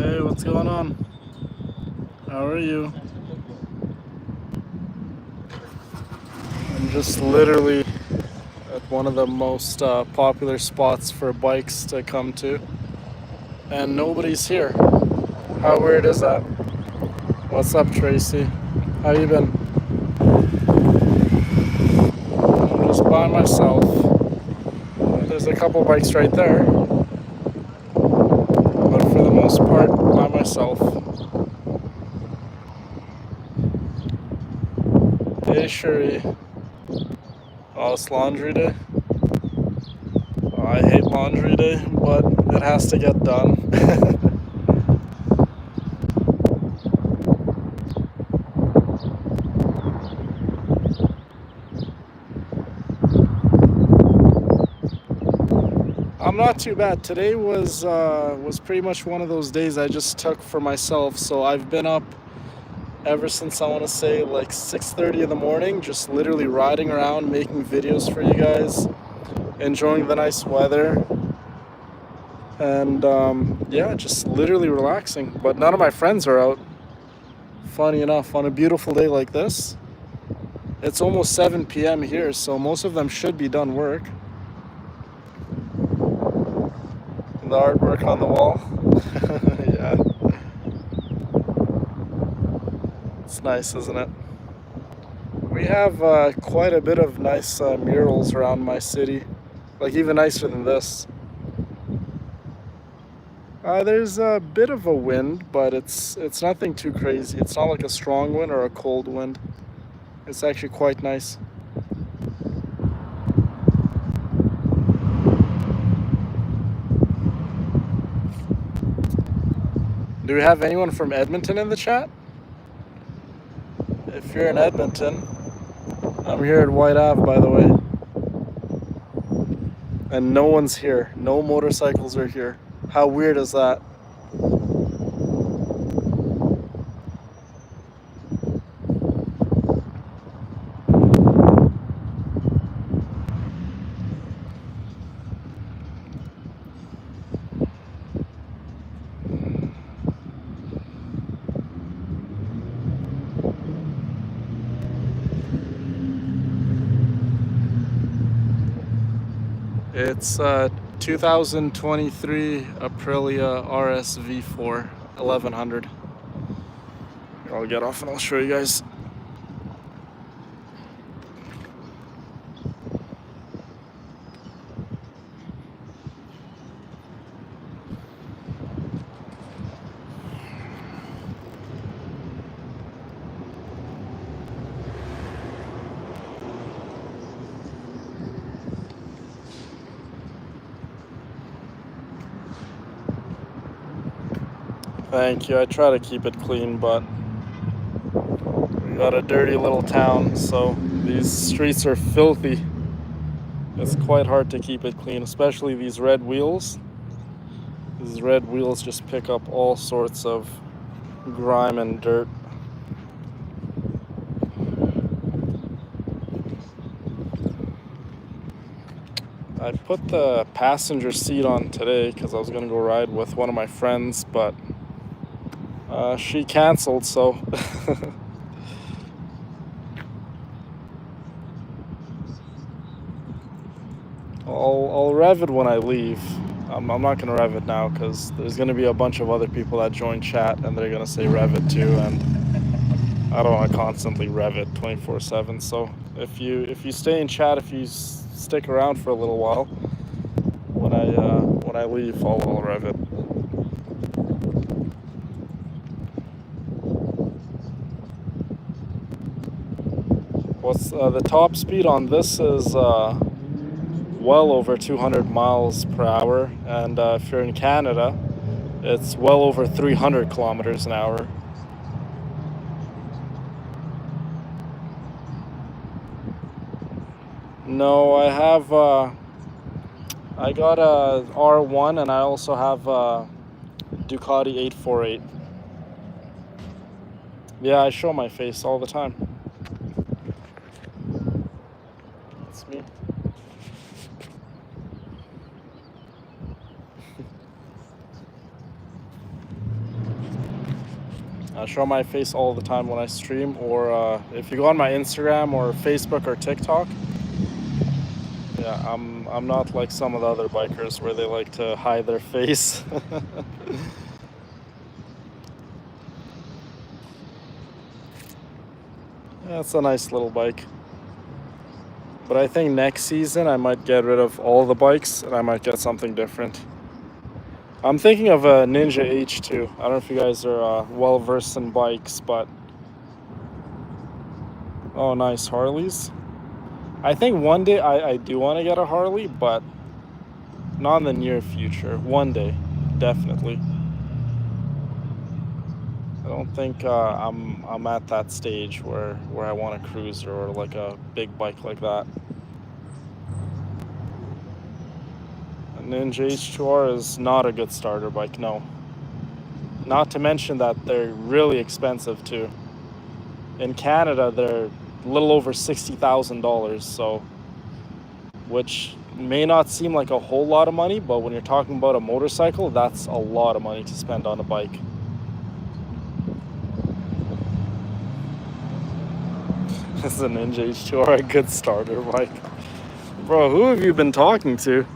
Hey, what's going on? How are you? I'm just literally at one of the most popular spots for bikes to come to, and nobody's here. How weird is that? What's up, Tracy? How you been? I'm just by myself. There's a couple bikes right there, but for the most part, by myself. Hey, Shuri. Oh, it's laundry day? Oh, I hate laundry day, but it has to get done. I'm not too bad. Today was pretty much one of those days I just took for myself. So I've been up ever since I want to say like 6:30 in the morning, just literally riding around, making videos for you guys, enjoying the nice weather, and yeah, just literally relaxing. But none of my friends are out. Funny enough, on a beautiful day like this, it's almost 7 p.m. here, so most of them should be done work. The artwork on the wall. Yeah, it's nice, isn't it? We have quite a bit of nice murals around my city, like even nicer than this. There's a bit of a wind, but it's nothing too crazy. It's not like a strong wind or a cold wind. It's actually quite nice. Do we have anyone from Edmonton in the chat? If you're in Edmonton, I'm here at White Ave, by the way. And no one's here. No motorcycles are here. How weird is that? It's 2023 Aprilia RSV4 1100. I'll get off and I'll show you guys. Thank you. I try to keep it clean, but we got a dirty little town, so these streets are filthy. It's quite hard to keep it clean, especially these red wheels. These red wheels just pick up all sorts of grime and dirt. I put the passenger seat on today because I was going to go ride with one of my friends, but she canceled, so I'll rev it when I leave. I'm not going to rev it now because there's going to be a bunch of other people that join chat and they're going to say rev it too, and I don't want to constantly rev it 24/7. So if you stay in chat, if you stick around for a little while, when I leave, I'll rev it. What's the top speed on this is well over 200 miles per hour, and if you're in Canada, it's well over 300 kilometers an hour. No, I got a R1 and I also have a Ducati 848. Yeah, I show my face all the time. It's me. I show my face all the time when I stream, or if you go on my Instagram or Facebook or TikTok, yeah, I'm not like some of the other bikers where they like to hide their face. Yeah, it's a nice little bike. But I think next season I might get rid of all the bikes and I might get something different. I'm thinking of a Ninja H2. I don't know if you guys are well versed in bikes, but oh, nice Harleys. I think one day I do want to get a Harley, but not in the near future. One day, definitely. I don't think I'm at that stage where I want a cruiser or like a big bike like that. A Ninja H2R is not a good starter bike, no. Not to mention that they're really expensive too. In Canada, they're a little over $60,000, so which may not seem like a whole lot of money, but when you're talking about a motorcycle, that's a lot of money to spend on a bike. This is a Ninja H2R, a good starter bike. Bro, who have you been talking to?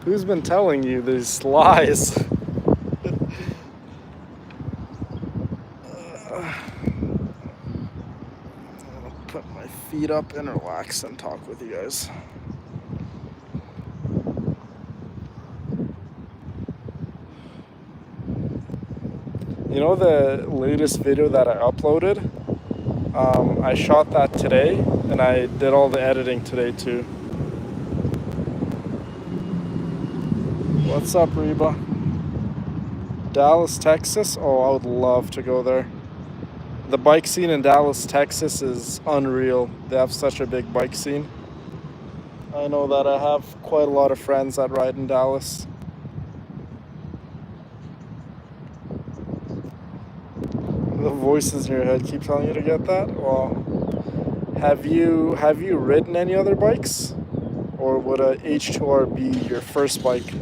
Who's been telling you these lies? I'll put my feet up and relax and talk with you guys. You know the latest video that I uploaded? I shot that today, and I did all the editing today too. What's up, Reba? Dallas, Texas? Oh, I would love to go there. The bike scene in Dallas, Texas is unreal. They have such a big bike scene. I know that I have quite a lot of friends that ride in Dallas. The voices in your head keep telling you to get that? Well, have you ridden any other bikes? Or would a H2R be your first bike?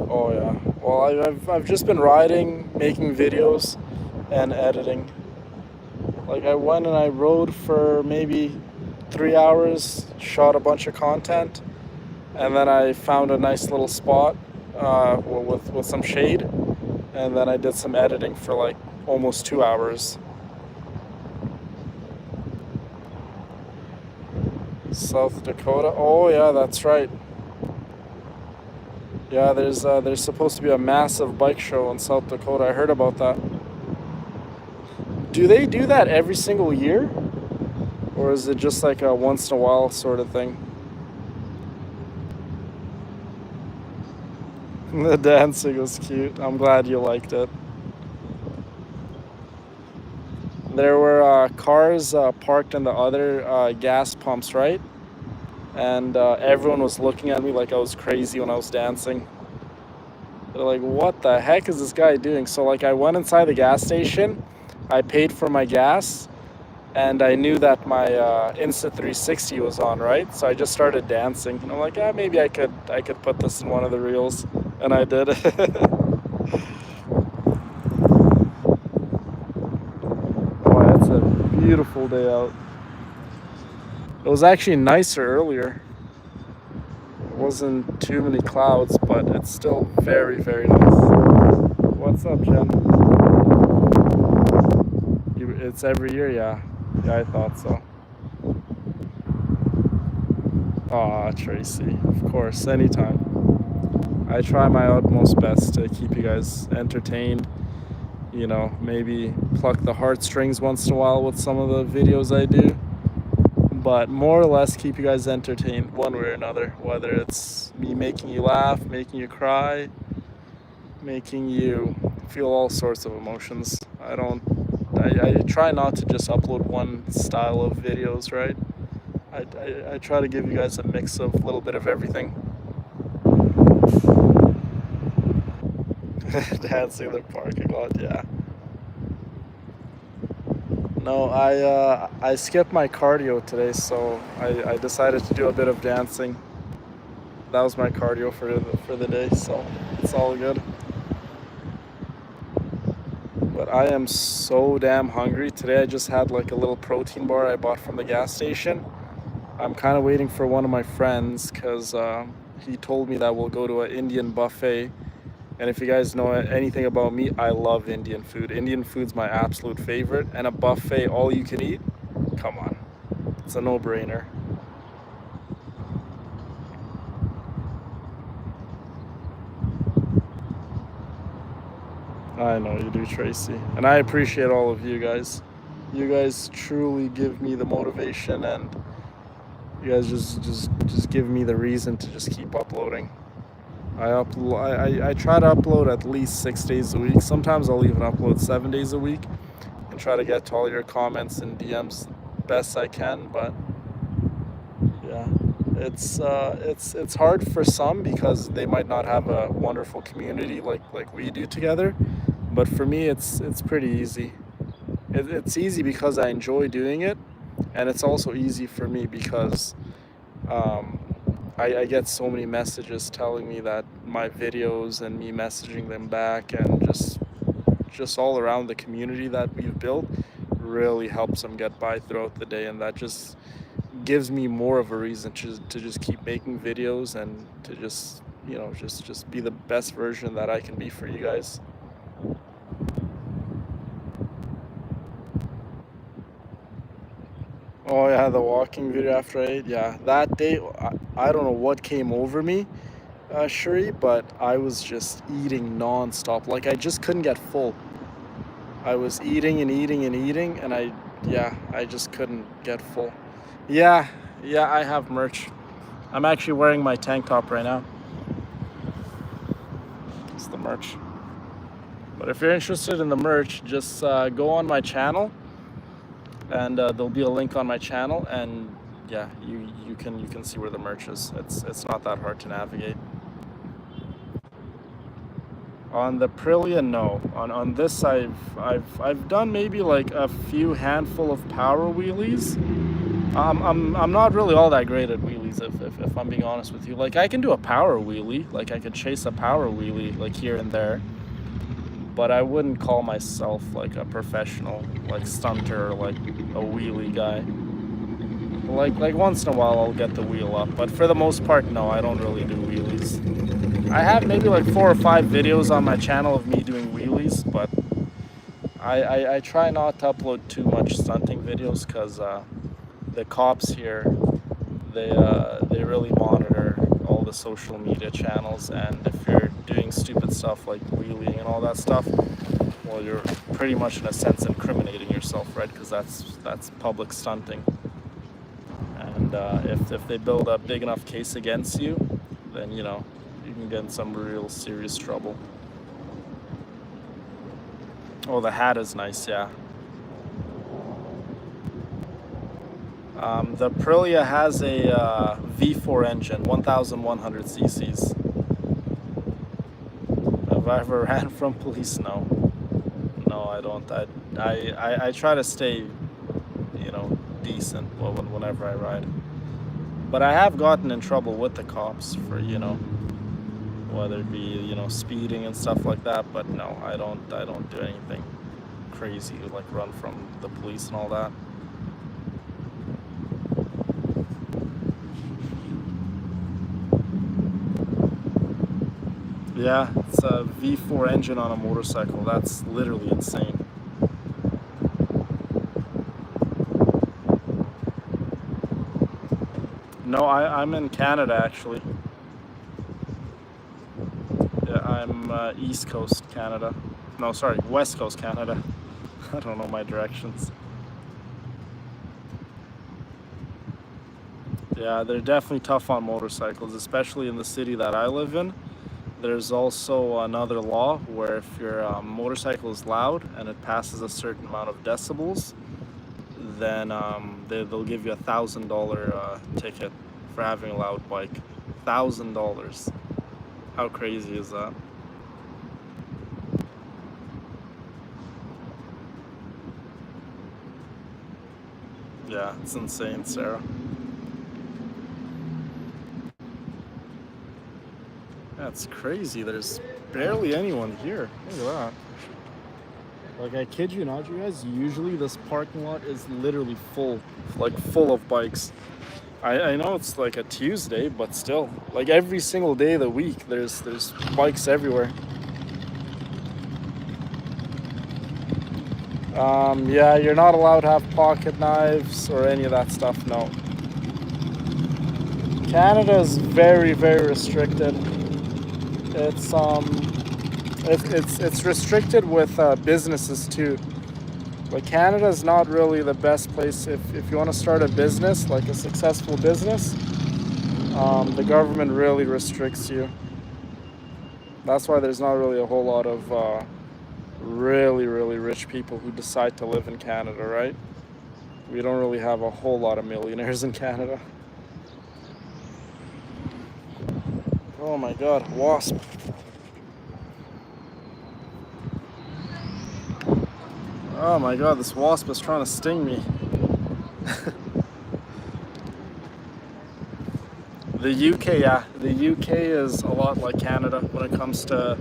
Oh yeah. Well, I've just been riding, making videos, and editing. Like I went and I rode for maybe 3 hours, shot a bunch of content, and then I found a nice little spot with some shade, and then I did some editing for like almost 2 hours. South Dakota. Oh yeah, that's right. Yeah, there's supposed to be a massive bike show in South Dakota. I heard about that. Do they do that every single year? Or is it just like a once in a while sort of thing? The dancing was cute. I'm glad you liked it. There were cars parked in the other gas pumps, right? And everyone was looking at me like I was crazy when I was dancing. They're like, what the heck is this guy doing? So like I went inside the gas station, I paid for my gas, and I knew that my Insta360 was on, right? So I just started dancing. And I'm like, yeah, maybe I could put this in one of the reels. And I did. Boy, it's a beautiful day out. It was actually nicer earlier. It wasn't too many clouds, but it's still very, very nice. What's up, Jen? It's every year, yeah. Yeah, I thought so. Aw, Tracy, of course, anytime. I try my utmost best to keep you guys entertained. You know, maybe pluck the heartstrings once in a while with some of the videos I do. But more or less keep you guys entertained one way or another. Whether it's me making you laugh, making you cry, making you feel all sorts of emotions. I try not to just upload one style of videos, right? I try to give you guys a mix of a little bit of everything. Dancing in the parking lot, yeah. No, I skipped my cardio today, so I decided to do a bit of dancing. that was my cardio for the day, so it's all good. But I am so damn hungry. Today I just had like a little protein bar I bought from the gas station. I'm kind of waiting for one of my friends because he told me that we'll go to an Indian buffet. And if you guys know anything about me, I love Indian food. Indian food's my absolute favorite. And a buffet, all you can eat, come on. It's a no-brainer. I know you do, Tracy. And I appreciate all of you guys. You guys truly give me the motivation, and you guys just give me the reason to just keep uploading. I try to upload at least 6 days a week. Sometimes I'll even upload 7 days a week and try to get to all your comments and DMs best I can. But yeah, it's hard for some because they might not have a wonderful community like we do together. But for me, it's pretty easy. It's easy because I enjoy doing it, and it's also easy for me because um, I get so many messages telling me that my videos and me messaging them back and just all around the community that we've built really helps them get by throughout the day, and that just gives me more of a reason to just keep making videos and to just just be the best version that I can be for you guys. Oh yeah, the walking video after I ate. Yeah, that day I don't know what came over me, Shuri, but I was just eating non-stop. Like I just couldn't get full. I was eating and eating and eating, and I just couldn't get full. Yeah, yeah, I have merch. I'm actually wearing my tank top right now. It's the merch. But if you're interested in the merch, just go on my channel, and there'll be a link on my channel, and yeah, you can see where the merch is. It's not that hard to navigate. On the Aprilia, no. On this, I've done maybe like a few handful of power wheelies. I'm not really all that great at wheelies, if I'm being honest with you. Like I can do a power wheelie, like I could chase a power wheelie like here and there, but I wouldn't call myself like a professional like stunter or like a wheelie guy. Like once in a while I'll get the wheel up, but for the most part, no, I don't really do wheelies. I have maybe like 4 or 5 videos on my channel of me doing wheelies, but I try not to upload too much stunting videos because the cops here, they really monitor all the social media channels, and if you're doing stupid stuff like wheeling and all that stuff, well, you're pretty much in a sense incriminating yourself, right? Because that's public stunting, and if they build a big enough case against you, then you can get in some real serious trouble. Oh, the hat is nice, yeah. The Aprilia has a V4 engine, 1,100 cc's. Have I ever ran from police? No. No, I don't. I try to stay, decent whenever I ride. But I have gotten in trouble with the cops for, whether it be, speeding and stuff like that. But no, I don't do anything crazy like run from the police and all that. Yeah, it's a V4 engine on a motorcycle. That's literally insane. No, I'm in Canada actually. Yeah, I'm East Coast Canada. No, sorry, West Coast Canada. I don't know my directions. Yeah, they're definitely tough on motorcycles, especially in the city that I live in. There's also another law where if your motorcycle is loud and it passes a certain amount of decibels, then they'll give you $1,000 ticket for having a loud bike. $1,000. How crazy is that? Yeah, it's insane, Sarah. That's crazy. There's barely anyone here. Look at that. Like, I kid you not, you guys, usually this parking lot is literally full, like full of bikes. I know it's like a Tuesday, but still, like every single day of the week, there's bikes everywhere. Yeah, you're not allowed to have pocket knives or any of that stuff. No, Canada is very, very restricted. It's it's restricted with businesses too. Like, Canada is not really the best place if you want to start a business, like a successful business. The government really restricts you. That's why there's not really a whole lot of really, really rich people who decide to live in Canada, right? We don't really have a whole lot of millionaires in Canada. Oh my god, wasp. Oh my god, this wasp is trying to sting me. The UK, yeah. The UK is a lot like Canada when it comes to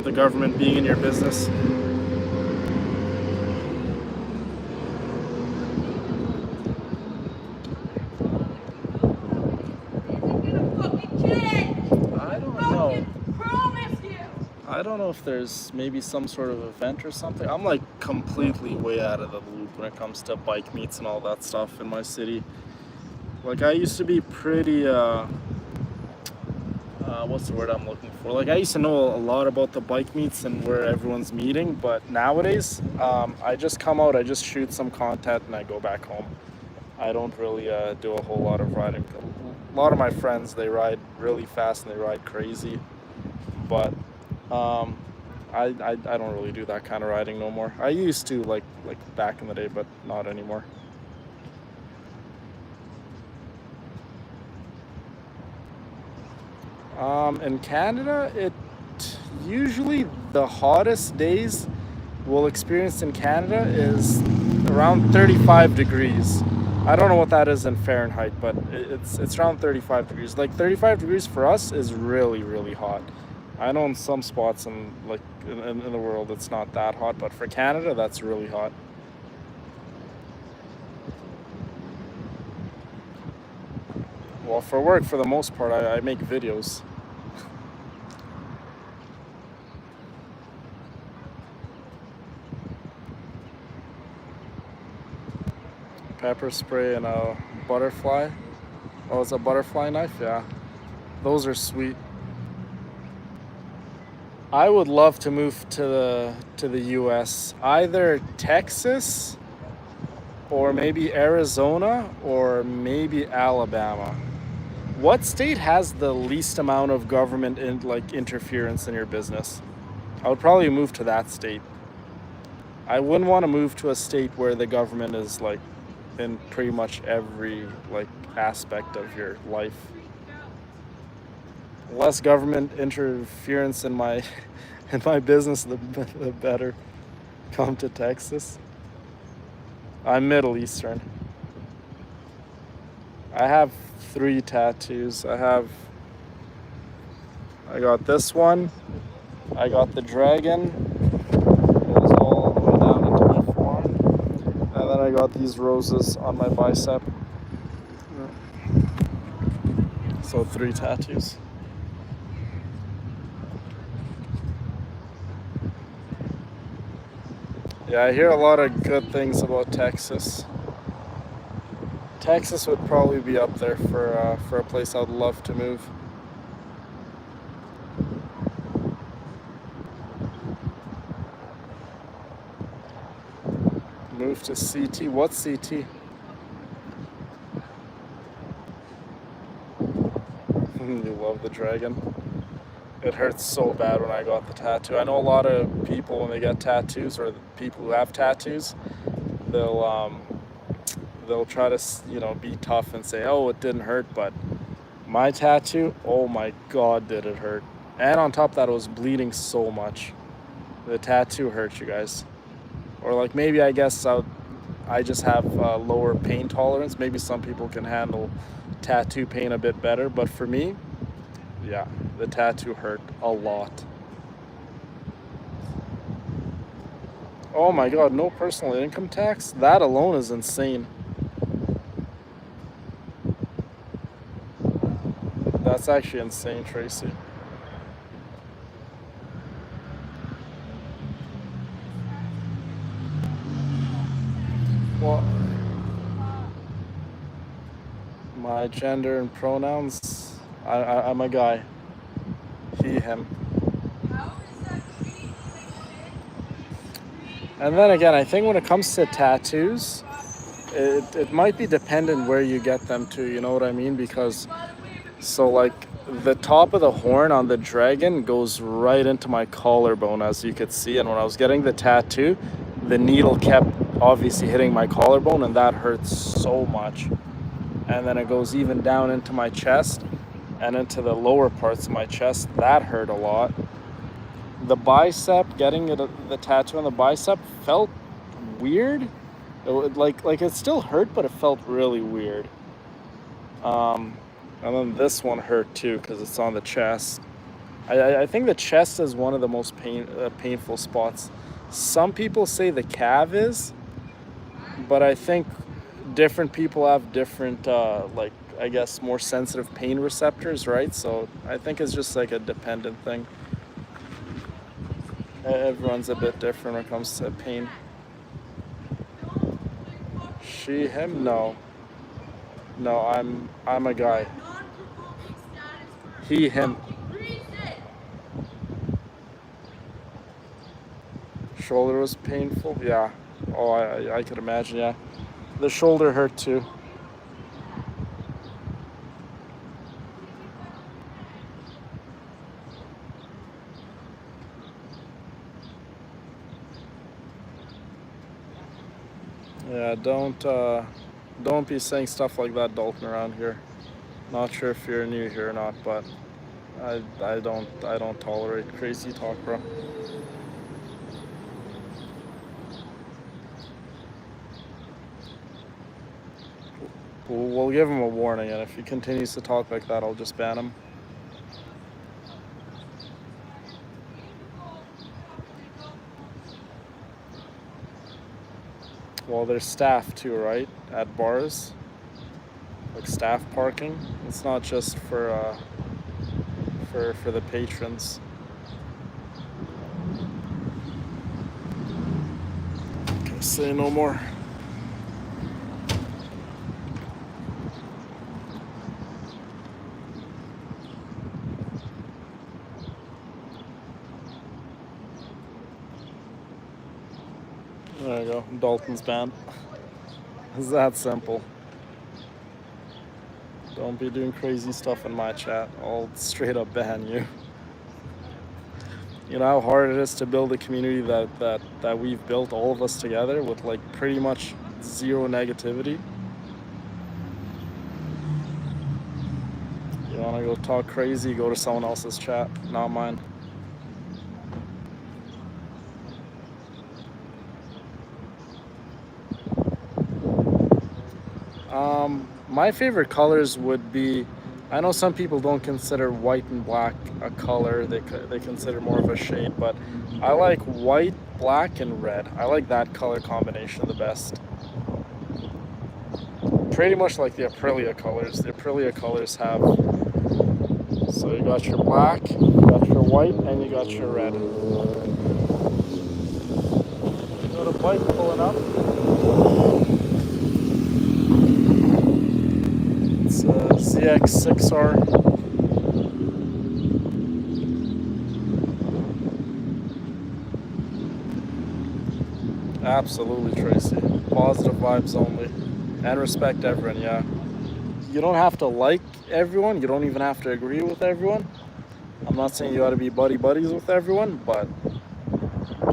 the government being in your business. I don't know. I don't know if there's maybe some sort of event or something. I'm like completely way out of the loop when it comes to bike meets and all that stuff in my city. Like, I used to be pretty what's the word I'm looking for? Like, I used to know a lot about the bike meets and where everyone's meeting, but nowadays, I just come out, I just shoot some content, and I go back home. I don't really do a whole lot of riding. A lot of my friends, they ride really fast and they ride crazy, but um, I don't really do that kind of riding no more. I used to, like back in the day, but not anymore. In Canada, it usually the hottest days we'll experience in Canada is around 35 degrees. I don't know what that is in Fahrenheit, but it's around 35 degrees. Like, 35 degrees for us is really, really hot. I know in some spots in the world it's not that hot, but for Canada that's really hot. Well, for work, for the most part, I make videos. Pepper spray and a butterfly. Oh, it's a butterfly knife? Yeah. Those are sweet. I would love to move to the US, either Texas or maybe Arizona or maybe Alabama. What state has the least amount of government interference in your business? I would probably move to that state. I wouldn't want to move to a state where the government is like in pretty much every like aspect of your life. Less government interference in my in my business, the better. Come to Texas. I'm Middle Eastern. I have 3 tattoos. I got this one. I got the dragon. It goes all the way down into my forearm. And then I got these roses on my bicep. So 3 tattoos. Yeah, I hear a lot of good things about Texas. Texas would probably be up there for a place I'd love to move. Move to CT. What's CT? You love the dragon. It hurts so bad when I got the tattoo. I know a lot of people when they get tattoos, or the people who have tattoos, they'll they'll try to be tough and say, oh, it didn't hurt, but my tattoo, oh my god, did it hurt. And on top of that, it was bleeding so much. The tattoo hurt, you guys. Or like, maybe I guess I just have lower pain tolerance. Maybe some people can handle tattoo pain a bit better, but for me, yeah, The tattoo hurt a lot. Oh my god, no personal income tax? That alone is insane. That's actually insane, Tracy. Well, my gender and pronouns, I'm a guy. He, him. And then again, I think when it comes to tattoos, it might be dependent where you get them to, you know what I mean? Because, so like, the top of the horn on the dragon goes right into my collarbone, as you could see. And when I was getting the tattoo, the needle kept obviously hitting my collarbone, and that hurts so much. And then it goes even down into my chest and into the lower parts of my chest. That hurt a lot. The bicep, getting the tattoo on the bicep felt weird. Like it still hurt, but it felt really weird. And then this one hurt too because it's on the chest. I think the chest is one of the most painful spots. Some people say the calf is, but I think different people have different, like, I guess, more sensitive pain receptors, right? So I think it's just like a dependent thing. Everyone's a bit different when it comes to pain. She, him? No. No, I'm a guy. He, him. Shoulder was painful? Yeah. Oh, I could imagine, yeah. The shoulder hurt too. Yeah, don't be saying stuff like that, Dalton, around here. Not sure if you're new here or not, but I don't tolerate crazy talk, bro. We'll give him a warning, and if he continues to talk like that, I'll just ban him. Well, there's staff too, right? At bars, like staff parking. It's not just for the patrons. Okay, say no more. There you go, Dalton's banned. It's that simple. Don't be doing crazy stuff in my chat. I'll straight up ban you. You know how hard it is to build a community that we've built, all of us together, with like pretty much zero negativity. You wanna go talk crazy, go to someone else's chat, not mine. My favorite colors would be, I know some people don't consider white and black a color, they consider more of a shade, but I like white, black, and red. I like that color combination the best. Pretty much like the Aprilia colors. The Aprilia colors have, so you got your black, you got your white, and you got your red. You got a bike pulling up. It's a ZX6R. Absolutely, Tracy. Positive vibes only. And respect everyone, yeah. You don't have to like everyone. You don't even have to agree with everyone. I'm not saying you ought to be buddies with everyone, but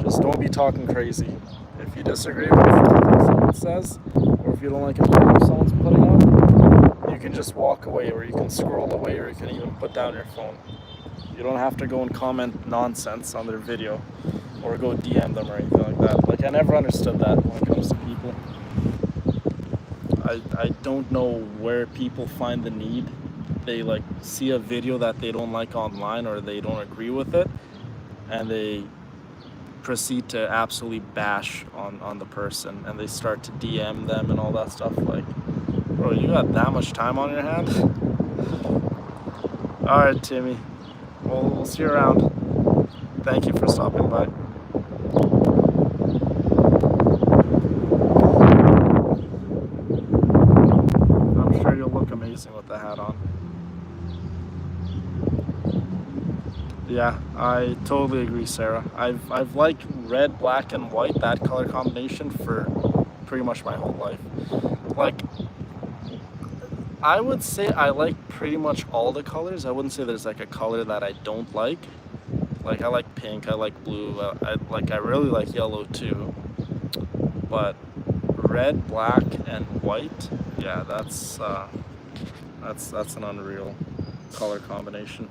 just don't be talking crazy. If you disagree with what someone says, or if you don't like a video someone's putting up, you can just walk away, or you can scroll away, or you can even put down your phone. You don't have to go and comment nonsense on their video or go DM them or anything like that. Like, I never understood that when it comes to people. I don't know where people find the need they like see a video that they don't like online or they don't agree with it, and they proceed to absolutely bash on the person, and they start to DM them and all that stuff. Like, bro, you got that much time on your hand? All right, Timmy. We'll see you around. Thank you for stopping by. I'm sure you'll look amazing with the hat on. Yeah, I totally agree, Sarah. I've liked red, black, and white, that color combination, for pretty much my whole life. Like, I would say I like pretty much all the colors. I wouldn't say there's like a color that I don't like. Like, I like pink, I like blue, I really like yellow too. But red, black, and white, yeah, that's an unreal color combination.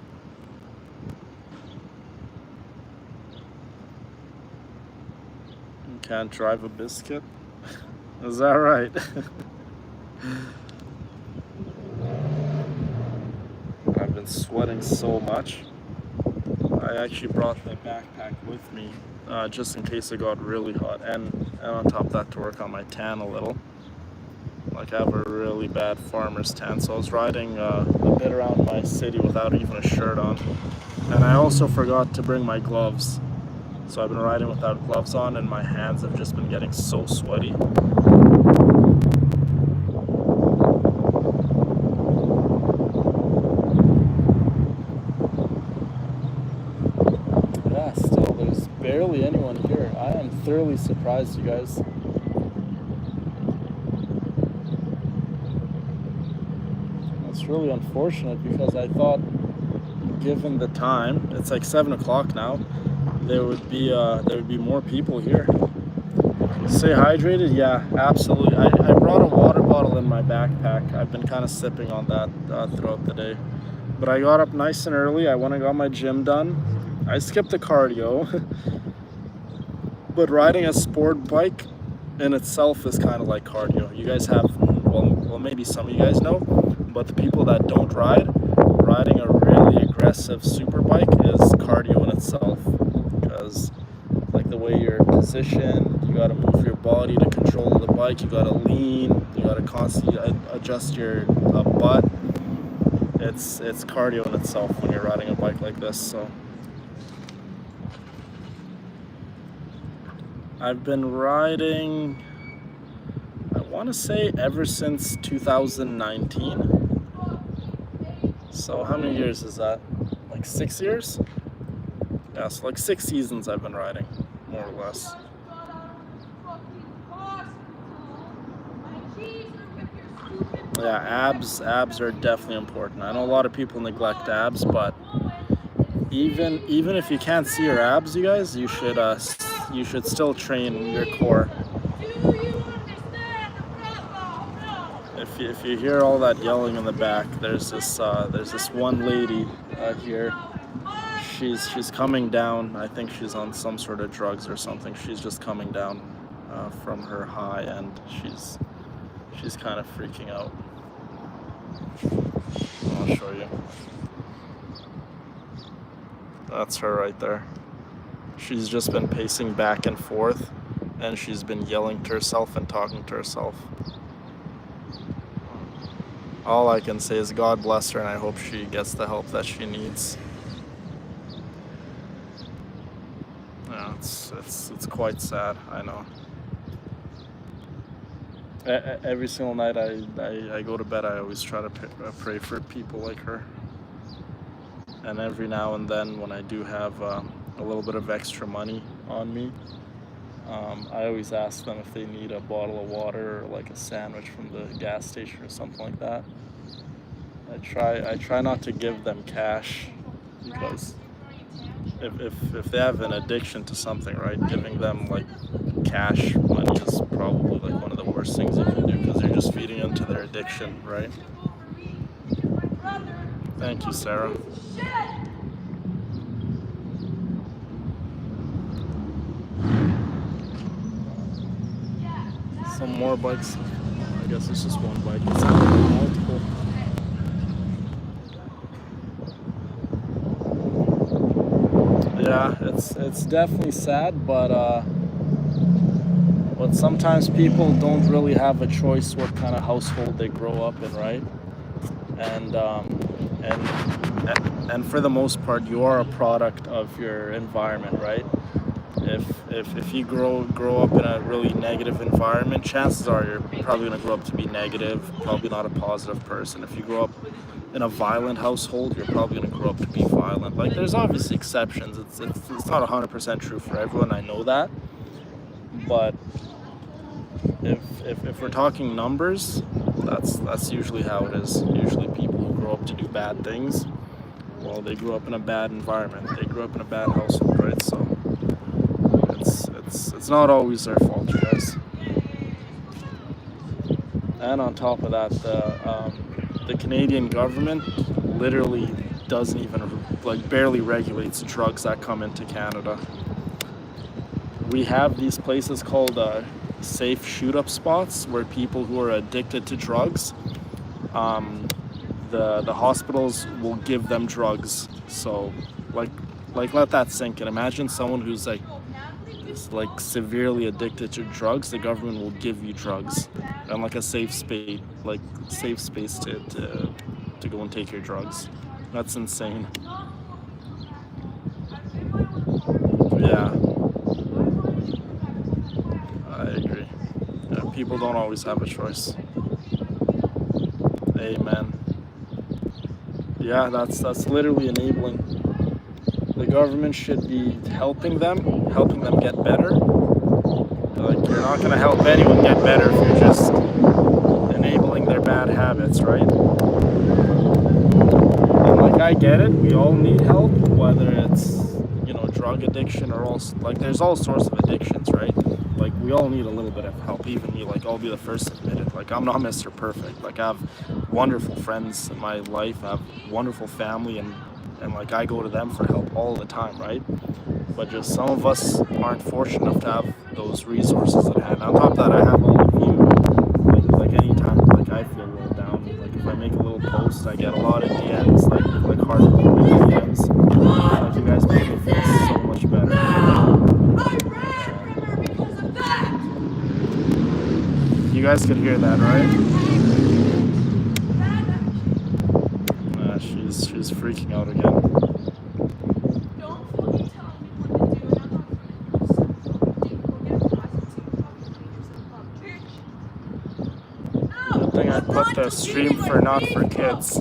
You can't drive a biscuit? Is that right? I've been sweating so much. I actually brought the backpack with me just in case it got really hot, and on top of that, to work on my tan a little. Like, I have a really bad farmer's tan, so I was riding a bit around my city without even a shirt on. And I also forgot to bring my gloves, so I've been riding without gloves on, and my hands have just been getting so sweaty. Yeah, still, there's barely anyone here. I am thoroughly surprised, you guys. It's really unfortunate because I thought, given the time, it's like 7 o'clock now, there would be more people here. Stay hydrated? Yeah, absolutely. I brought a water bottle in my backpack. I've been kind of sipping on that throughout the day. But I got up nice and early. I went and got my gym done. I skipped the cardio. But riding a sport bike in itself is kind of like cardio. You guys have, well, maybe some of you guys know, but the people that don't ride, riding a really aggressive super bike is cardio in itself. Because, like, the way you're positioned, you got to move your body to control the bike, you got to lean, you got to constantly adjust your butt. It's cardio in itself when you're riding a bike like this. So I've been riding, I want to say, ever since 2019. So how many years is that? Like 6 years? Yeah, so like 6 seasons I've been riding, more or less. Yeah, abs are definitely important. I know a lot of people neglect abs, but even if you can't see your abs, you guys, you should still train your core. If you hear all that yelling in the back, there's this one lady here. She's coming down. I think she's on some sort of drugs or something. She's just coming down from her high, and she's kind of freaking out. I'll show you. That's her right there. She's just been pacing back and forth, and she's been yelling to herself and talking to herself. All I can say is God bless her, and I hope she gets the help that she needs. Yeah, it's quite sad, I know. Every single night I go to bed, I always try to pray for people like her. And every now and then, when I do have a little bit of extra money on me, I always ask them if they need a bottle of water or like a sandwich from the gas station or something like that. I try not to give them cash, because if they have an addiction to something, right, giving them like cash money is probably like one of the worst things you can do, because you're just feeding into their addiction, right? Thank you, Sarah. Some more bikes. I guess it's just one bike. It's multiple. Yeah, it's definitely sad, but sometimes people don't really have a choice what kind of household they grow up in, right? And and for the most part, you are a product of your environment, right? If you grow up in a really negative environment, chances are you're probably going to grow up to be negative, probably not a positive person. If you grow up in a violent household, you're probably going to grow up to be violent. Like, there's obviously exceptions. It's not 100% true for everyone. I know that, but if we're talking numbers, that's usually how it is. Usually, people who grow up to do bad things, well, they grew up in a bad environment. They grew up in a bad household, right? So it's not always their fault, you guys. And on top of that, the Canadian government literally doesn't even, like, barely regulates drugs that come into Canada. We have these places called safe shoot-up spots where people who are addicted to drugs, um, the hospitals will give them drugs. So, like let that sink in. Imagine someone who's like severely addicted to drugs. The government will give you drugs and like a safe space to go and take your drugs. That's insane. Yeah, I agree. Yeah, people don't always have a choice. Amen. Yeah, that's literally enabling. The government should be helping them get better. Like, you're not gonna help anyone get better if you're just enabling their bad habits, right? And like, I get it, we all need help, whether it's, drug addiction or like, there's all sorts of addictions, right? Like, we all need a little bit of help, even me. Like, I'll be the first to admit it. Like, I'm not Mr. Perfect. Like, I have wonderful friends in my life, I have wonderful family, and like, I go to them for help all the time, right? But just some of us aren't fortunate enough to have those resources at hand. On top of that, I have all of you. Like anytime, like, I feel a little down. Like, if I make a little post, I get a lot of DMs, like heartwarming DMs. Like, you guys make me feel so much better. You guys could hear that, right? She's freaking out again. I think I put the stream for not for kids.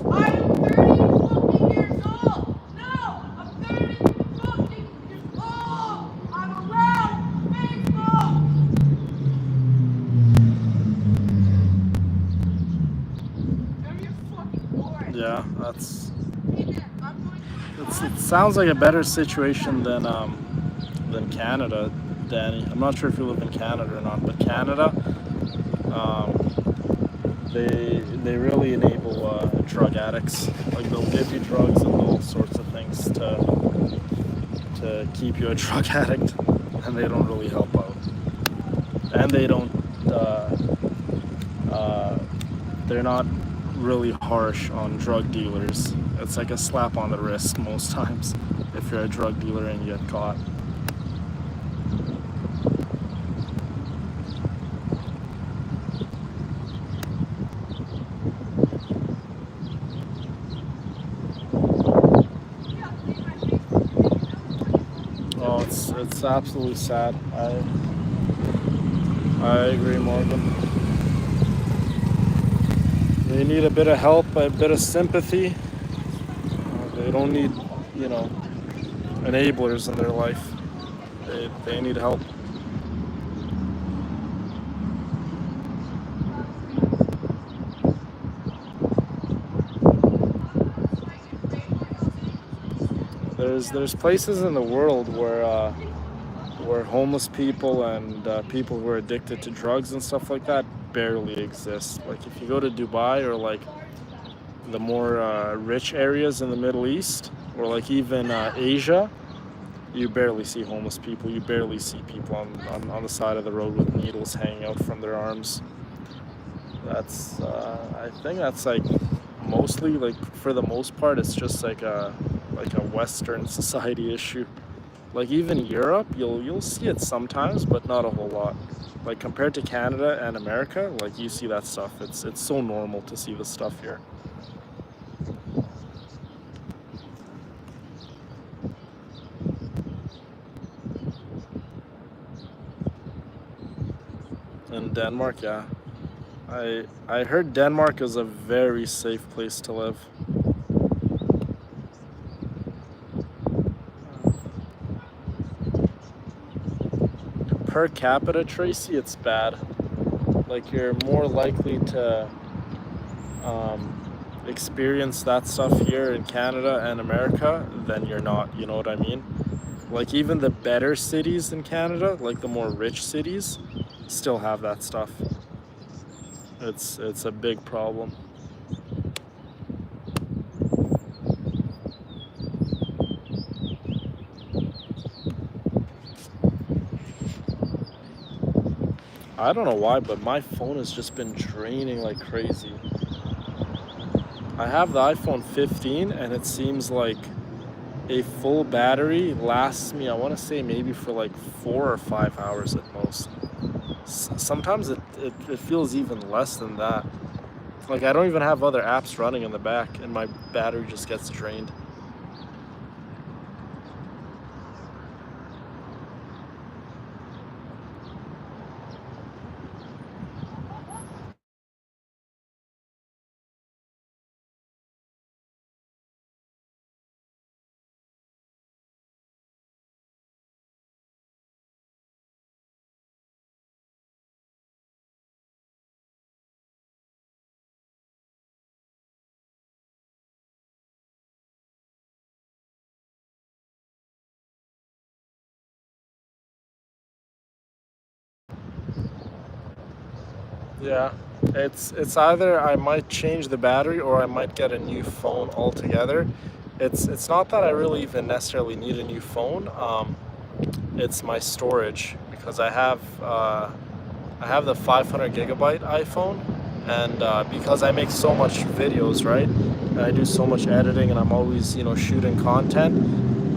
Yeah, it sounds like a better situation than Canada, Danny. I'm not sure if you live in Canada or not, but Canada, um, they really enable drug addicts. Like, they'll give you drugs and all sorts of things to keep you a drug addict, and they don't really help out. And they don't. They're not really harsh on drug dealers. It's like a slap on the wrist most times if you're a drug dealer and you get caught. Oh, it's absolutely sad. I agree, Morgan. They need a bit of help, a bit of sympathy. They don't need, enablers in their life. They need help. There's places in the world where homeless people and people who are addicted to drugs and stuff like that barely exist. Like, if you go to Dubai or like the more rich areas in the Middle East, or like even Asia, you barely see homeless people. You barely see people on the side of the road with needles hanging out from their arms. I think that's like mostly, like, for the most part, it's just like a Western society issue. Like even Europe, you'll see it sometimes, but not a whole lot. Like compared to Canada and America, like you see that stuff. It's so normal to see the stuff here. In Denmark, yeah. I heard Denmark is a very safe place to live. Per capita, Tracy, it's bad. Like you're more likely to um, experience that stuff here in Canada and America than you're not. You know what I mean? Like even the better cities in Canada, like the more rich cities, still have that stuff. It's a big problem. I don't know why, but my phone has just been draining like crazy. I have the iPhone 15 and it seems like a full battery lasts me, I want to say maybe for like 4 or 5 hours at most. Sometimes it feels even less than that. Like I don't even have other apps running in the back and my battery just gets drained. Yeah, it's either I might change the battery or I might get a new phone altogether. It's not that I really even necessarily need a new phone. It's my storage because I have the 500 gigabyte iPhone, and because I make so much videos, right? And I do so much editing, and I'm always shooting content.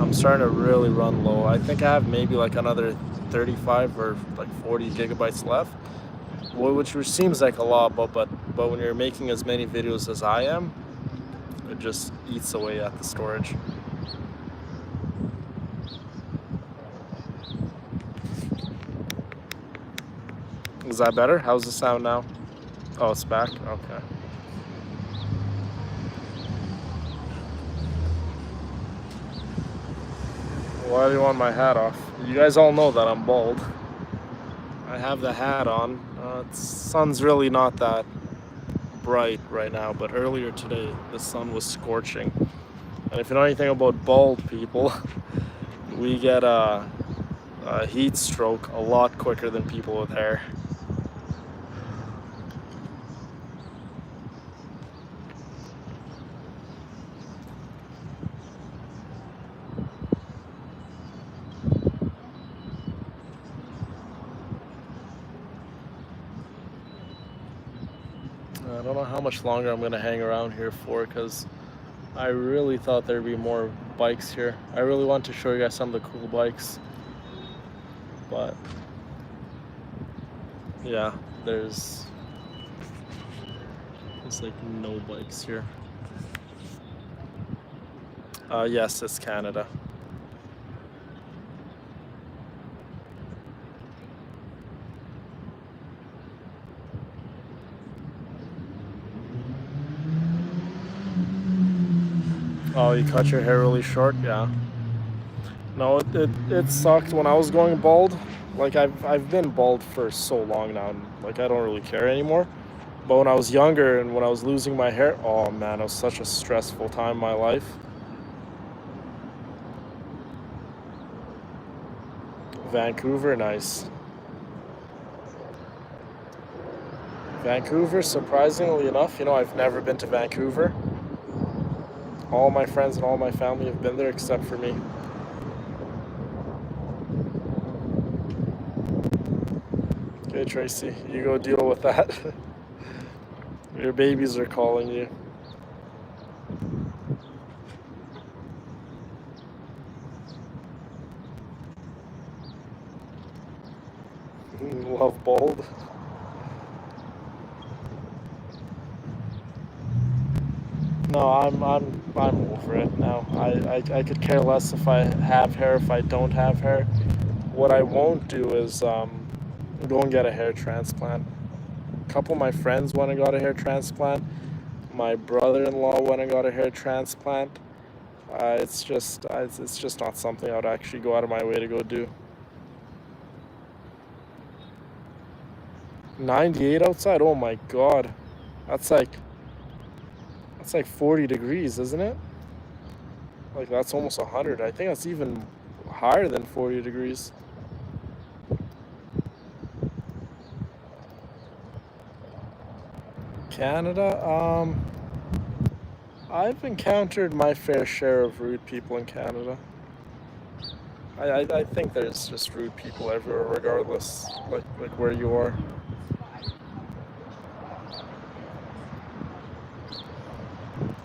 I'm starting to really run low. I think I have maybe like another 35 or like 40 gigabytes left, which seems like a lot, but when you're making as many videos as I am, it just eats away at the storage. Is that better? How's the sound now? Oh, it's back? Okay. Why do you want my hat off? You guys all know that I'm bald. I have the hat on. Sun's really not that bright right now, but earlier today the sun was scorching. And if you know anything about bald people, we get a heat stroke a lot quicker than people with hair. I don't know how much longer I'm gonna hang around here for, because I really thought there'd be more bikes here. I really want to show you guys some of the cool bikes, but yeah, there's like no bikes here. Yes, it's Canada. Oh, you cut your hair really short? Yeah. No, it sucked when I was going bald. Like I've been bald for so long now, and like I don't really care anymore. But when I was younger and when I was losing my hair, oh man, it was such a stressful time in my life. Vancouver, nice. Vancouver, surprisingly enough, I've never been to Vancouver. All my friends and all my family have been there except for me. Okay, Tracy, you go deal with that. Your babies are calling you. love bald. No, I'm over it now. I could care less if I have hair, if I don't have hair. What I won't do is go and get a hair transplant. A couple of my friends went and got a hair transplant. My brother-in-law went and got a hair transplant. It's just not something I would actually go out of my way to go do. 98 outside? Oh my God. That's like that's like 40 degrees, isn't it? Like that's almost 100. I think that's even higher than 40 degrees. Canada, I've encountered my fair share of rude people in Canada. I think there's just rude people everywhere, regardless, like where you are.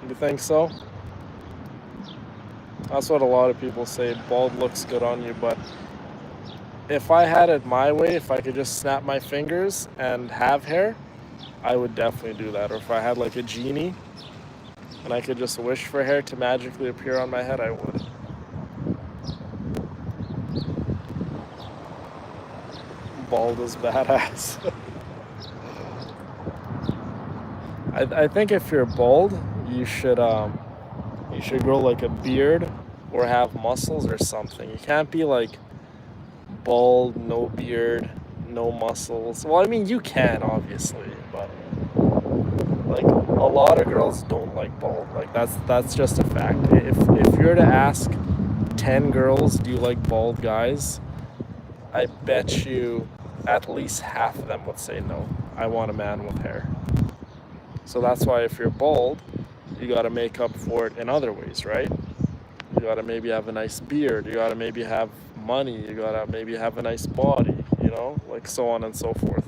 You think so? That's what a lot of people say. Bald looks good on you, but if I had it my way, if I could just snap my fingers and have hair, I would definitely do that. Or if I had like a genie and I could just wish for hair to magically appear on my head, I would. Bald is badass. I think if you're bald, you should grow like a beard or have muscles or something. You can't be like bald, no beard, no muscles. Well, I mean you can obviously, but like a lot of girls don't like bald. Like that's just a fact. If you're to ask 10 girls, do you like bald guys? I bet you at least half of them would say no. I want a man with hair. So that's why if you're bald, you got to make up for it in other ways, right? You got to maybe have a nice beard. You got to maybe have money. You got to maybe have a nice body, like so on and so forth.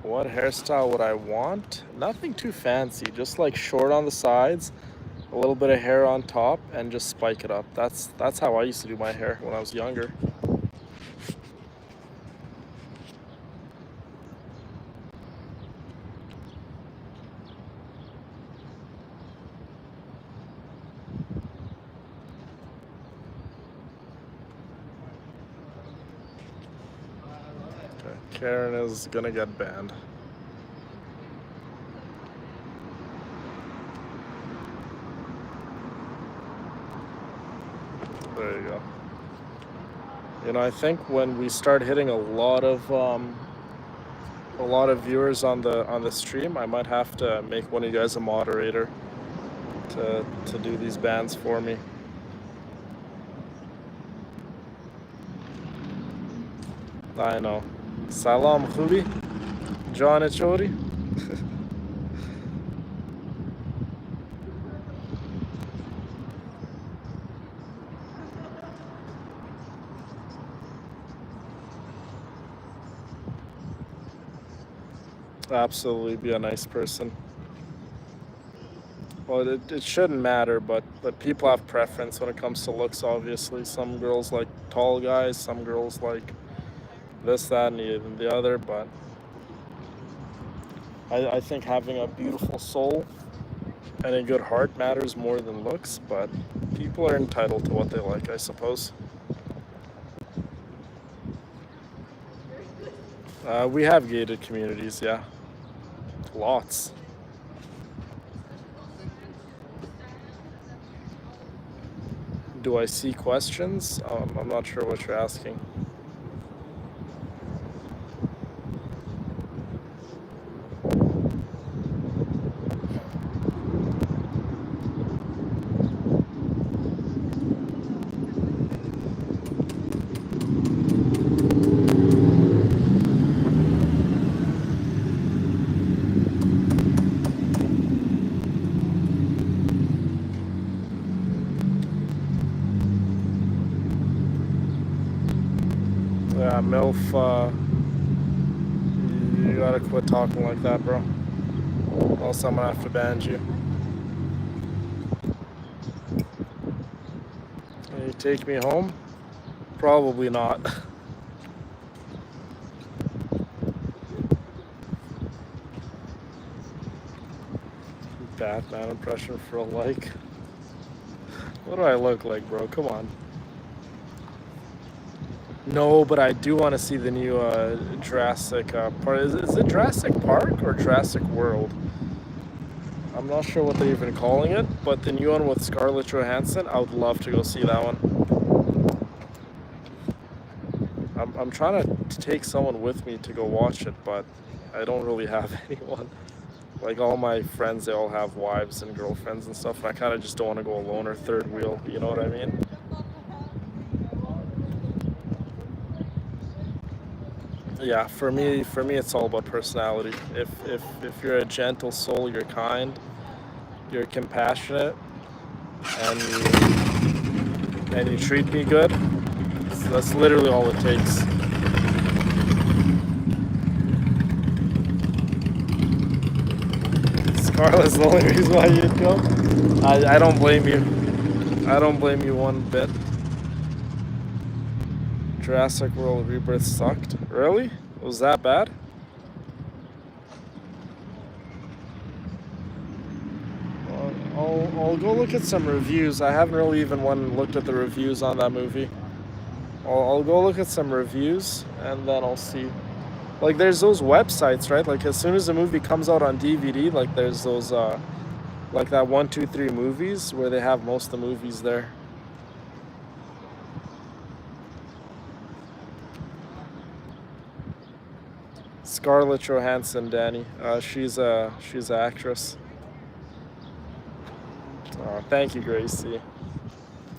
What hairstyle would I want? Nothing too fancy, just like short on the sides, a little bit of hair on top, and just spike it up. That's how I used to do my hair when I was younger. Okay, Karen is gonna get banned. There you go. I think when we start hitting a lot of viewers on the stream, I might have to make one of you guys a moderator to do these bans for me. I know. Salam Khuli, John Chori. Absolutely be a nice person. Well, it shouldn't matter, but people have preference when it comes to looks, obviously. Some girls like tall guys, some girls like this, that, and the other, but I think having a beautiful soul and a good heart matters more than looks, but people are entitled to what they like, I suppose. We have gated communities, yeah. Lots. Do I see questions? I'm not sure what you're asking. Yeah, MILF, you gotta quit talking like that, bro. Else I'm gonna have to ban you. Can you take me home? Probably not. Batman impression for a like. What do I look like, bro? Come on. No, but I do want to see the new Jurassic Park. Is it Jurassic Park or Jurassic World? I'm not sure what they're even calling it, but the new one with Scarlett Johansson, I would love to go see that one. I'm trying to take someone with me to go watch it, but I don't really have anyone. Like all my friends, they all have wives and girlfriends and stuff, and I kind of just don't want to go alone or third wheel. You know what I mean? Yeah, for me, it's all about personality. If you're a gentle soul, you're kind, you're compassionate, and you treat me good. So that's literally all it takes. Scarlett's the only reason why you'd go. I don't blame you. I don't blame you one bit. Jurassic World Rebirth sucked. Really? It was that bad? I'll go look at some reviews. I haven't really even looked at the reviews on that movie. I'll go look at some reviews and then I'll see. Like there's those websites, right? Like as soon as the movie comes out on DVD, like there's those like that 1, 2, 3 movies where they have most of the movies there. Scarlett Johansson, Danny. She's an actress. Thank you, Gracie.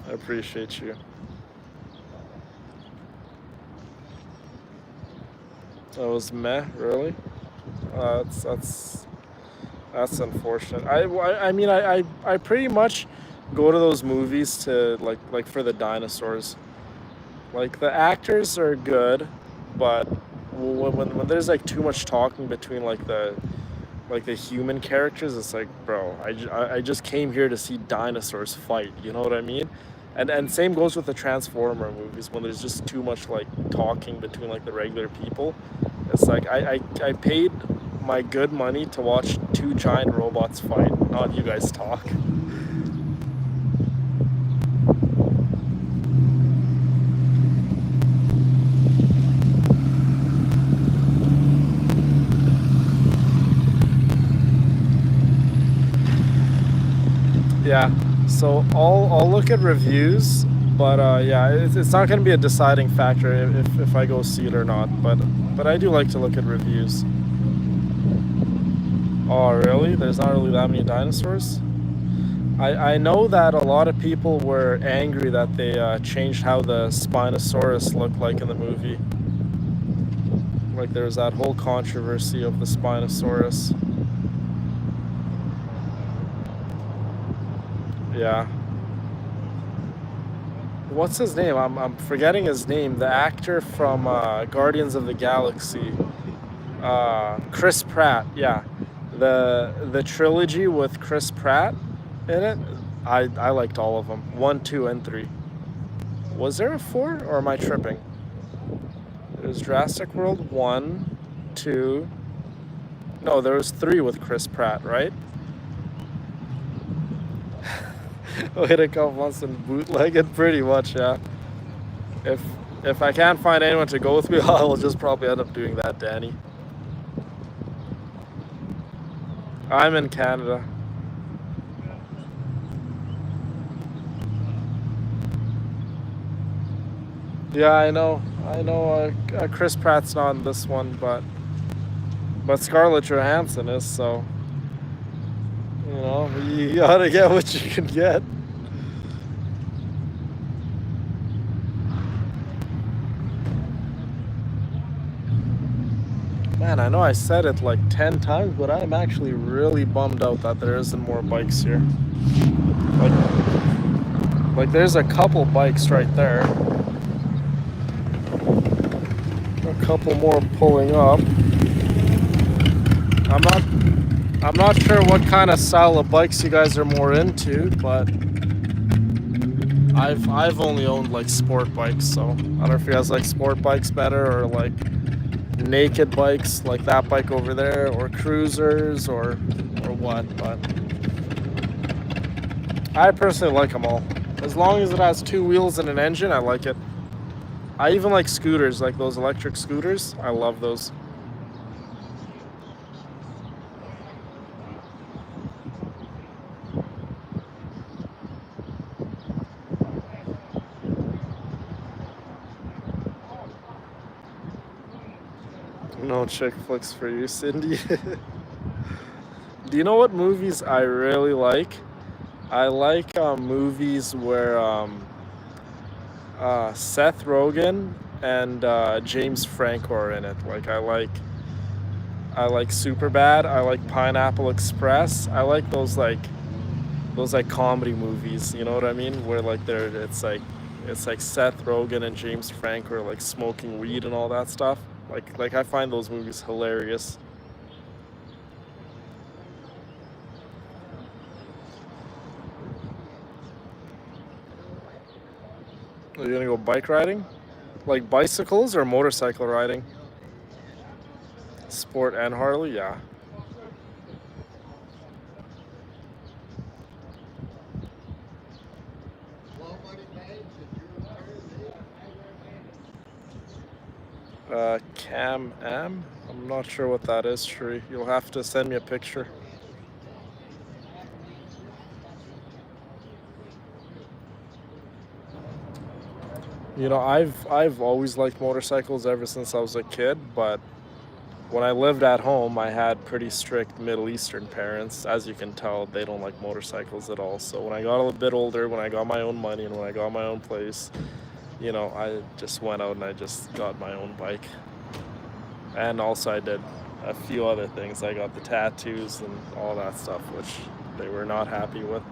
I appreciate you. That was meh, really. That's unfortunate. I mean I pretty much go to those movies to like for the dinosaurs. Like the actors are good, but when there's like too much talking between like the human characters, it's like, bro, I just came here to see dinosaurs fight. You know what I mean? And same goes with the Transformer movies when there's just too much like talking between like the regular people. It's like I paid my good money to watch two giant robots fight, not you guys talk. Yeah, so I'll look at reviews, but yeah, it's not going to be a deciding factor if I go see it or not. But I do like to look at reviews. Oh, really? There's not really that many dinosaurs? I know that a lot of people were angry that they changed how the Spinosaurus looked like in the movie. Like there was that whole controversy of the Spinosaurus. Yeah. What's his name? I'm forgetting his name. The actor from Guardians of the Galaxy. Chris Pratt. Yeah. The trilogy with Chris Pratt in it. I liked all of them. 1, 2, and 3. Was there a 4 or am I tripping? It was Jurassic World 1, 2. No, there was 3 with Chris Pratt, right? Wait a couple months and bootleg it, pretty much, yeah. If I can't find anyone to go with me, I'll just probably end up doing that, Danny. I'm in Canada. Yeah, I know. Chris Pratt's not in this one, but Scarlett Johansson is, so you know you gotta get what you can get. Man, I know I said it like 10 times, but I'm actually really bummed out that there isn't more bikes here. Like there's a couple bikes right there. A couple more pulling up. I'm not sure what kind of style of bikes you guys are more into, but I've only owned like sport bikes, so I don't know if you guys like sport bikes better or like naked bikes like that bike over there, or cruisers, or what. But I personally like them all. As long as it has two wheels and an engine, I like it. I even like scooters, like those electric scooters. I love those. No chick flicks for you, Cindy. Do you know what movies I really like? I like movies where Seth Rogen and James Franco are in it. Like I like Superbad. I like Pineapple Express. I like those like comedy movies. You know what I mean? Where like it's like Seth Rogen and James Franco are like smoking weed and all that stuff. Like I find those movies hilarious. Are you gonna go bike riding? Like bicycles or motorcycle riding? Sport and Harley, yeah. Cam M? I'm not sure what that is, Shree. You'll have to send me a picture. You know, I've always liked motorcycles ever since I was a kid, but when I lived at home, I had pretty strict Middle Eastern parents. As you can tell, they don't like motorcycles at all. So when I got a little bit older, when I got my own money and when I got my own place, you know, I just went out and I just got my own bike. And also I did a few other things. I got the tattoos and all that stuff, which they were not happy with.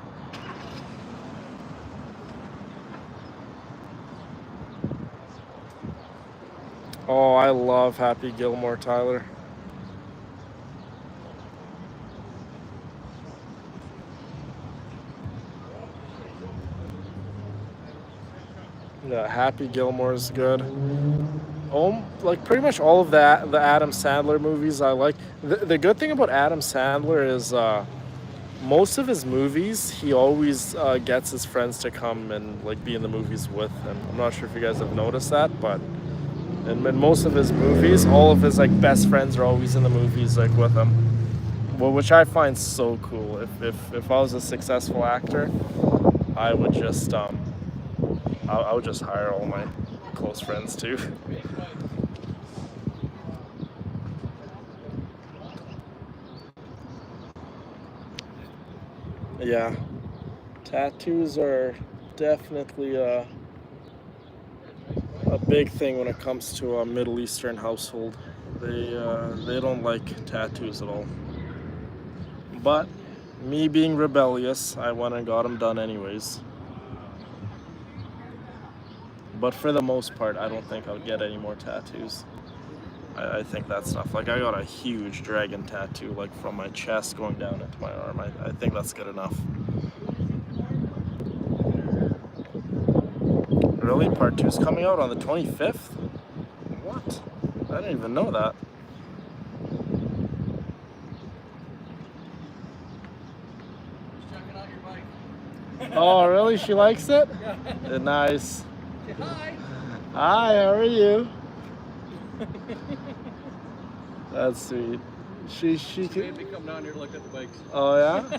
Oh, I love Happy Gilmore, Tyler. Yeah, Happy Gilmore is good. Like pretty much all of the Adam Sandler movies I like. The good thing about Adam Sandler is most of his movies he always gets his friends to come and like be in the movies with him. I'm not sure if you guys have noticed that, but in most of his movies, all of his like best friends are always in the movies like with him. Well, which I find so cool. If I was a successful actor, I would just I would just hire all my close friends too. Yeah, tattoos are definitely a big thing when it comes to a Middle Eastern household. They don't like tattoos at all. But me being rebellious, I went and got them done anyways. But for the most part, I don't think I'll get any more tattoos. I think that's enough. Like I got a huge dragon tattoo, like from my chest going down into my arm. I think that's good enough. Really? Part 2's coming out on the 25th? What? I didn't even know that. Checking out your bike. Oh, really? She likes it? Yeah. Nice. Say hi. Hi, how are you? That's sweet. She Made me come down here to look at the bikes. Oh yeah?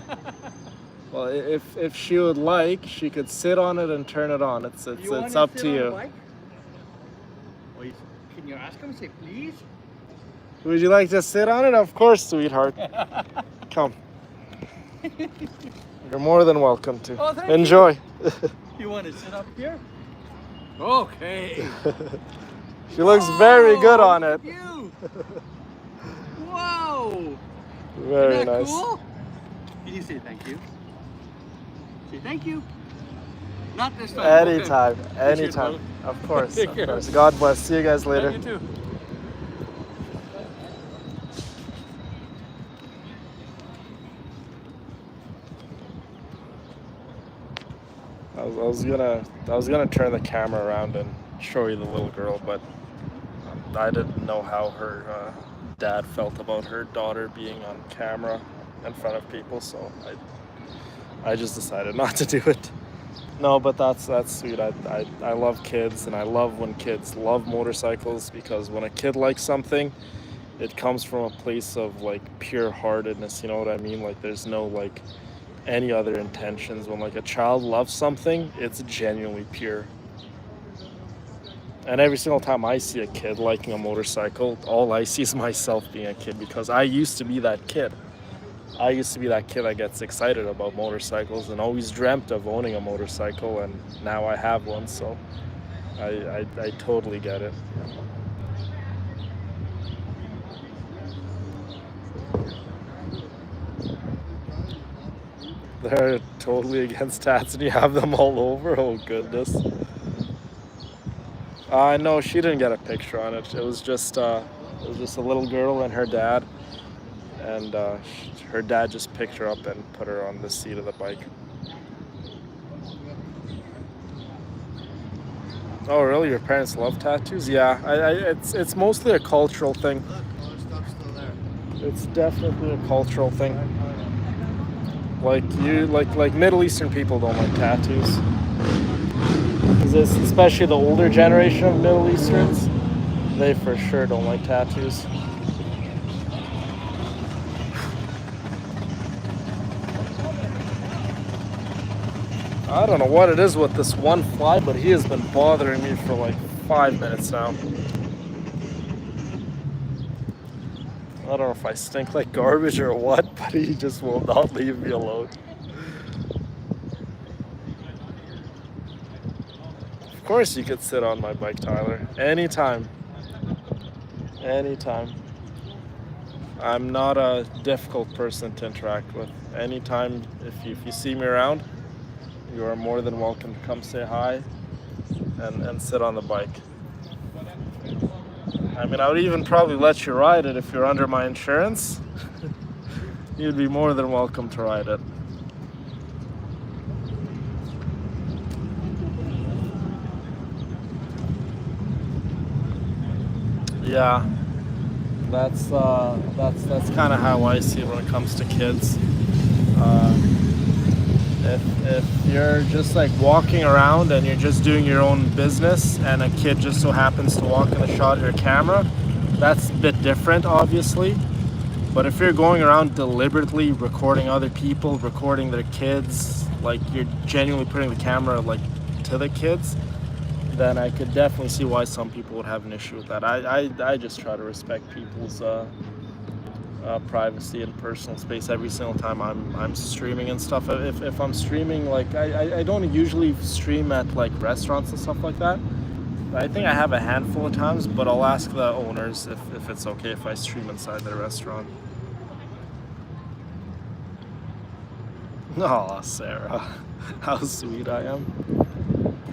Well, if she would like, she could sit on it and turn it on. It's up to you. Well, can you ask him? Say please. Would you like to sit on it? Of course, sweetheart. Come. You're more than welcome to. Oh, thank Enjoy. You want to sit up here? Okay. She looks very good on it. You. Wow. Very Isn't that nice. cool? Can you say thank you? Say thank you. Not this time. Anytime, Okay. anytime. Of course, Take of care. course. God bless. See you guys later. You too. I was gonna turn the camera around and show you the little girl, but I didn't know how her dad felt about her daughter being on camera in front of people, so I just decided not to do it. No, but that's sweet. I love kids, and I love when kids love motorcycles, because when a kid likes something, it comes from a place of like pure heartedness. You know what I mean? Like there's no like any other intentions. When like a child loves something, it's genuinely pure. And every single time I see a kid liking a motorcycle, all I see is myself being a kid, because I used to be that kid. I used to be that kid that gets excited about motorcycles and always dreamt of owning a motorcycle, and now I have one, so I totally get it. They're totally against tats and you have them all over? Oh, goodness. No, she didn't get a picture on it. It was just a little girl and her dad, and her dad just picked her up and put her on the seat of the bike. Oh, really? Your parents love tattoos? Yeah, it's mostly a cultural thing. Look, all the stuff's still there. It's definitely a cultural thing. Like Middle Eastern people don't like tattoos. Especially the older generation of Middle Easterns, they for sure don't like tattoos. I don't know what it is with this one fly, but he has been bothering me for like 5 minutes now. I don't know if I stink like garbage or what, but he just will not leave me alone. Of course you could sit on my bike, Tyler. Anytime. Anytime. I'm not a difficult person to interact with. Anytime, if you see me around, you are more than welcome to come say hi and sit on the bike. I mean, I would even probably let you ride it if you're under my insurance. You'd be more than welcome to ride it. Yeah, that's kind of how I see it when it comes to kids. Uh, if you're just like walking around and you're just doing your own business, and a kid just so happens to walk in the shot of your camera, that's a bit different, obviously. But if you're going around deliberately recording other people, recording their kids, like you're genuinely putting the camera like to the kids, then I could definitely see why some people would have an issue with that. I just try to respect people's privacy and personal space every single time I'm streaming and stuff. If I'm streaming, like I don't usually stream at like restaurants and stuff like that. I think I have a handful of times, but I'll ask the owners if it's okay if I stream inside their restaurant. Oh, Sarah, how sweet I am.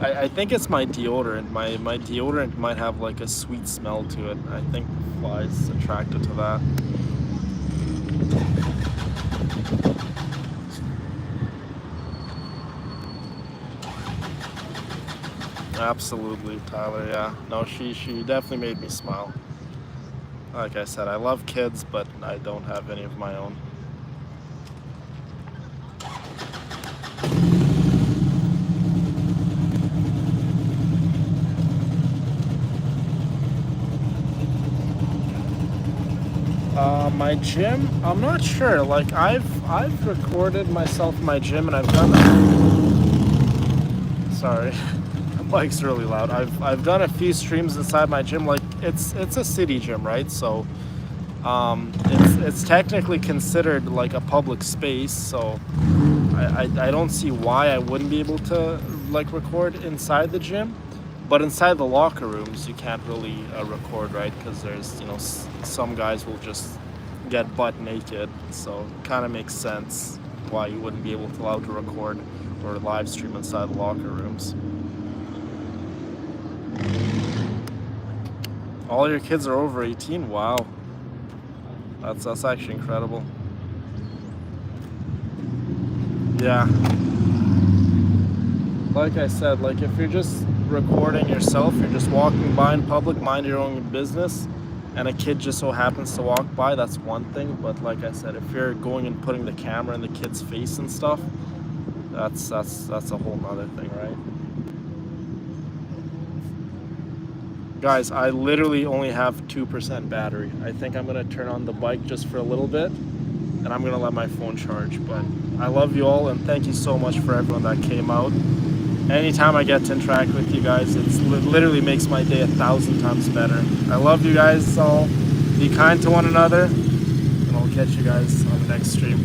I think it's my deodorant. My deodorant might have like a sweet smell to it. I think flies attracted to that. Absolutely, Tyler. Yeah. No, she definitely made me smile. Like I said, I love kids, but I don't have any of my own. My gym, I'm not sure. Like I've recorded myself in my gym, and I've done sorry. The bike's really loud. I've done a few streams inside my gym. Like it's a city gym, right? So it's technically considered like a public space, so I don't see why I wouldn't be able to like record inside the gym. But inside the locker rooms, you can't really record, right? Because there's, some guys will just get butt naked. So it kind of makes sense why you wouldn't be able to allow to record or live stream inside the locker rooms. All your kids are over 18? Wow. That's actually incredible. Yeah. like I said, like if you're just recording yourself, you're just walking by in public, mind your own business, and a kid just so happens to walk by, that's one thing. But like I said, if you're going and putting the camera in the kid's face and stuff, that's a whole nother thing, right? Guys, I literally only have 2% battery. I think I'm gonna turn on the bike just for a little bit, and I'm gonna let my phone charge. But I love you all, and thank you so much for everyone that came out. Anytime I get to interact with you guys, it literally makes my day 1,000 times better. I love you guys all. Be kind to one another, and I'll catch you guys on the next stream.